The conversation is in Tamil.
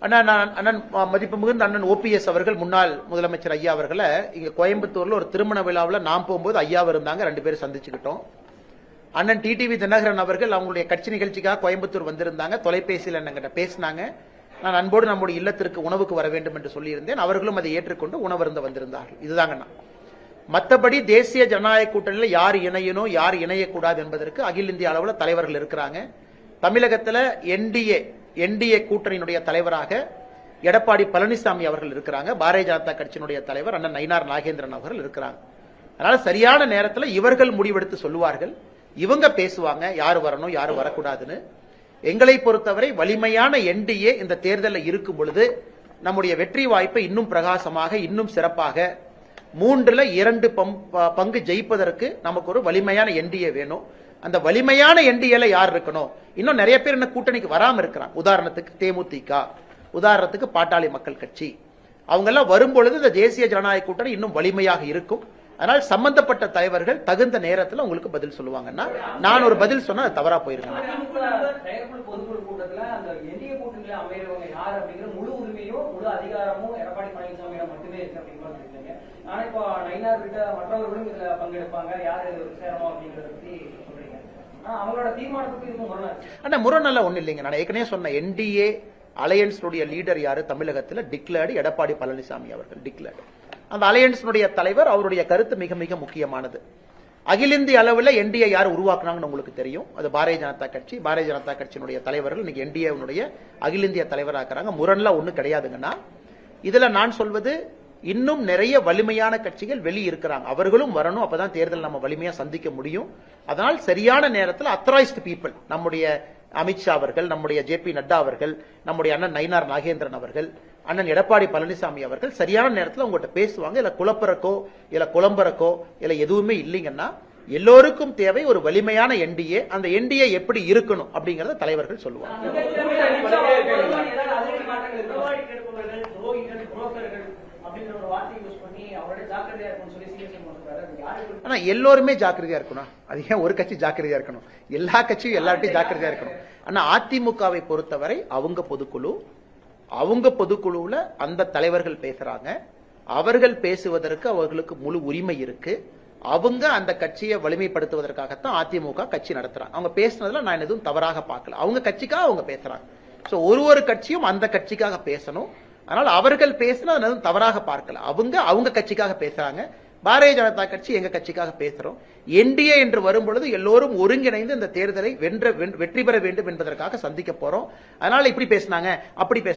அண்ணன் மதிப்பு மிகுந்த அண்ணன் ஓபிஎஸ் அவர்கள் முன்னாள் முதலமைச்சர் ஐயா அவர்களை இங்க கோயம்புத்தூர்ல ஒரு திருமண விழாவில் நாம் போகும்போது ஐயாவும் இருந்தாங்க, 2 பேரும் சந்திச்சுக்கிட்டோம். அண்ணன் டிடிவி தினகரன் அவர்கள் அவங்களுடைய கட்சி நிகழ்ச்சிக்காக கோயம்புத்தூர் வந்திருந்தாங்க. தொலைபேசியில் என்கிட்ட பேசினாங்க. நான் அன்போடு நம்முடைய இல்லத்திற்கு உணவுக்கு வர வேண்டும் என்று சொல்லியிருந்தேன். அவர்களும் அதை ஏற்றுக்கொண்டு உணவருந்த வந்திருந்தார்கள். இதுதாங்கண்ணா. மற்றபடி தேசிய ஜனநாயக கூட்டணியில் யார் இணையணும் யார் இணையக்கூடாது என்பதற்கு அகில இந்திய அளவில் தலைவர்கள் இருக்கிறாங்க. தமிழகத்தில் என்டிஏ கூட்டணியினுடைய தலைவராக எடப்பாடி பழனிசாமி அவர்கள் இருக்கிறாங்க. பாரதிய ஜனதா கட்சியினுடைய தலைவர் அண்ணன் நயினார் நாகேந்திரன் அவர்கள் இருக்கிறாங்க. அதனால சரியான நேரத்தில் இவர்கள் முடிவெடுத்து சொல்லுவார்கள். இவங்க பேசுவாங்க யார் வரணும் யார் வரக்கூடாதுன்னு. எங்களை பொறுத்தவரை வலிமையான என்டிஏ இந்த தேர்தலில் இருக்கும் பொழுது நம்முடைய வெற்றி வாய்ப்பை இன்னும் பிரகாசமாக இன்னும் சிறப்பாக 3ல் 2 பங்கு ஜெயிப்பதற்கு நமக்கு ஒரு வலிமையான என்டிஏ வேணும். அந்த வலிமையான என்டிஏல யார் இருக்கணும்? இன்னும் நிறைய பேர் என்ன கூட்டணிக்கு வராம இருக்கிறாங்க. உதாரணத்துக்கு தேமுதிக, உதாரணத்துக்கு பாட்டாளி மக்கள் கட்சி, அவங்க எல்லாம் வரும்பொழுது இந்த தேசிய ஜனநாயக கூட்டணி இன்னும் வலிமையாக இருக்கும். அதனால் சம்பந்தப்பட்ட தலைவர்கள் தகுந்த நேரத்தில் உங்களுக்கு பதில் சொல்லுவாங்கன்னா, நான் ஒரு பதில் சொன்னா அது தவறா போயிருக்கேன். முரணல்ல ஒண்ணு இல்லைங்க. நான் ஏற்கனவே சொன்ன என்டிஏ அலையன்ஸ் லீடர் யாரு தமிழகத்தில் டிக்ளேர்டு எடப்பாடி பழனிசாமி அவர்கள் டிக்ளேர்டு. அந்த அலையன்ஸ் தலைவர் அவருடைய கருத்து மிக மிக முக்கியமானது. அகில இந்திய அளவில் என்டிஏ யார் உருவாக்குனாங்கன்னு உங்களுக்கு தெரியும். அது பாரதிய ஜனதா கட்சி. பாரதிய ஜனதா கட்சியினுடைய தலைவர்கள் இன்னைக்கு என்டிஏ அகில இந்திய தலைவராக்குறாங்க. முரண்லாம் ஒண்ணு கிடையாதுங்கன்னா, இதுல நான் சொல்வது இன்னும் நிறைய வலிமையான கட்சிகள் வெளியே இருக்கிறாங்க. அவர்களும் வரணும். அப்பதான் தேர்தல் நம்ம வலிமையா சந்திக்க முடியும். அதனால் சரியான நேரத்தில் அத்தரைஸ்டு பீப்புள், நம்முடைய அமித்ஷா அவர்கள், நம்முடைய ஜே.பி. நட்டா அவர்கள், நம்முடைய அண்ணன் நயினார் நாகேந்திரன் அவர்கள், அண்ணன் எடப்பாடி பழனிசாமி அவர்கள் சரியான நேரத்தில் உங்கள்கிட்ட பேசுவாங்க. இல்ல குழப்பறக்கோ இல்ல குழம்பறக்கோ இல்ல எதுவுமே இல்லைங்கன்னா, எல்லோருக்கும் தேவை ஒரு வலிமையான என்டிஏ. அந்த என்டிஏ எப்படி இருக்கணும் அப்படிங்கறத தலைவர்கள் சொல்லுவாங்க. ஆனா எல்லோருமே ஜாக்கிரதையா இருக்கணும். அது ஏன் ஒரு கட்சி ஜாக்கிரதையா இருக்கணும்? எல்லா கட்சியும் எல்லார்ட்டையும் ஜாக்கிரதையா இருக்கணும். ஆனா அதிமுகவை பொறுத்தவரை அவங்க பொதுக்குழுல அந்த தலைவர்கள் பேசுறாங்க. அவர்கள் பேசுவதற்கு அவர்களுக்கு முழு உரிமை இருக்கு. அவங்க அந்த கட்சியை வலிமைப்படுத்துவதற்காகத்தான் அதிமுக கட்சி நடத்துறாங்க. அவங்க பேசுனதுல நான் எதுவும் தவறாக பார்க்கல. அவங்க கட்சிக்காக அவங்க பேசுறாங்க. சோ ஒரு கட்சியும் அந்த கட்சிக்காக பேசணும். அதனால அவர்கள் பேசினா எதுவும் தவறாக பார்க்கல. அவங்க கட்சிக்காக பேசுறாங்க. பாரதிய ஜனதா கட்சி எங்க கட்சிக்காக பேசுறோம். என்டிஏ என்று வரும்பொழுது எல்லோரும் ஒருங்கிணைந்து இந்த தேர்தலை வெற்றி பெற வேண்டும் என்பதற்காக சந்திக்க போறோம். அதனால இப்படி பேசினாங்க அப்படி